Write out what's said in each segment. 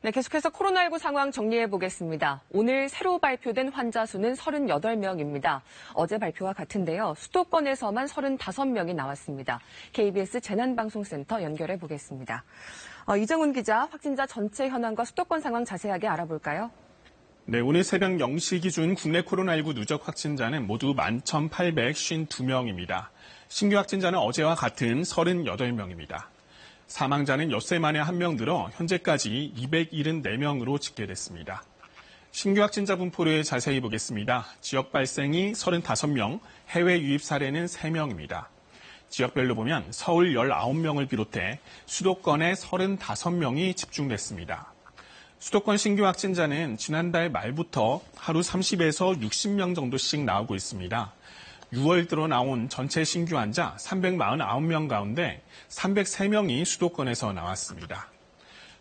네, 계속해서 코로나19 상황 정리해 보겠습니다. 오늘 새로 발표된 환자 수는 38명입니다. 어제 발표와 같은데요. 수도권에서만 35명이 나왔습니다. KBS 재난방송센터 연결해 보겠습니다. 이정훈 기자, 확진자 전체 현황과 수도권 상황 자세하게 알아볼까요? 네, 오늘 새벽 0시 기준 국내 코로나19 누적 확진자는 모두 11,852명입니다. 신규 확진자는 어제와 같은 38명입니다. 사망자는 엿새 만에 1명 늘어 현재까지 274명으로 집계됐습니다. 신규 확진자 분포를 자세히 보겠습니다. 지역 발생이 35명, 해외 유입 사례는 3명입니다. 지역별로 보면 서울 19명을 비롯해 수도권에 35명이 집중됐습니다. 수도권 신규 확진자는 지난달 말부터 하루 30에서 60명 정도씩 나오고 있습니다. 6월 들어 나온 전체 신규 환자 349명 가운데 303명이 수도권에서 나왔습니다.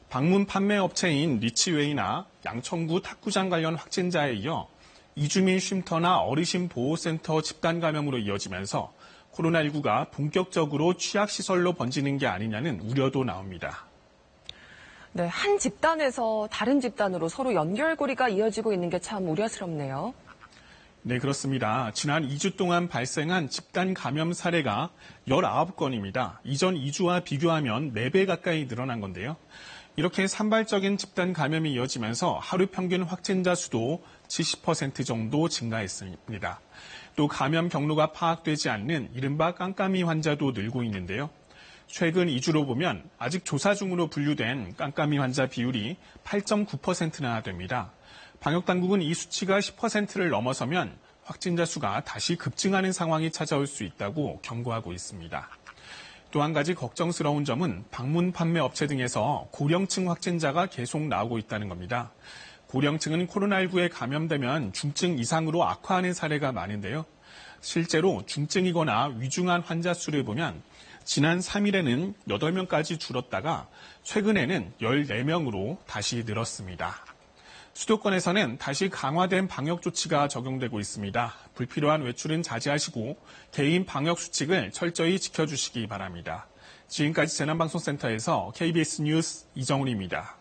방문 판매 업체인 리치웨이나 양천구 탁구장 관련 확진자에 이어 이주민 쉼터나 어르신 보호센터 집단 감염으로 이어지면서 코로나19가 본격적으로 취약시설로 번지는 게 아니냐는 우려도 나옵니다. 네, 한 집단에서 다른 집단으로 서로 연결고리가 이어지고 있는 게 참 우려스럽네요. 네, 그렇습니다. 지난 2주 동안 발생한 집단 감염 사례가 19건입니다. 이전 2주와 비교하면 4배 가까이 늘어난 건데요. 이렇게 산발적인 집단 감염이 이어지면서 하루 평균 확진자 수도 70% 정도 증가했습니다. 또 감염 경로가 파악되지 않는 이른바 깜깜이 환자도 늘고 있는데요. 최근 2주로 보면 아직 조사 중으로 분류된 깜깜이 환자 비율이 8.9%나 됩니다. 방역당국은 이 수치가 10%를 넘어서면 확진자 수가 다시 급증하는 상황이 찾아올 수 있다고 경고하고 있습니다. 또 한 가지 걱정스러운 점은 방문 판매 업체 등에서 고령층 확진자가 계속 나오고 있다는 겁니다. 고령층은 코로나19에 감염되면 중증 이상으로 악화하는 사례가 많은데요. 실제로 중증이거나 위중한 환자 수를 보면 지난 3일에는 8명까지 줄었다가 최근에는 14명으로 다시 늘었습니다. 수도권에서는 다시 강화된 방역 조치가 적용되고 있습니다. 불필요한 외출은 자제하시고 개인 방역 수칙을 철저히 지켜주시기 바랍니다. 지금까지 재난방송센터에서 KBS 뉴스 이정훈입니다.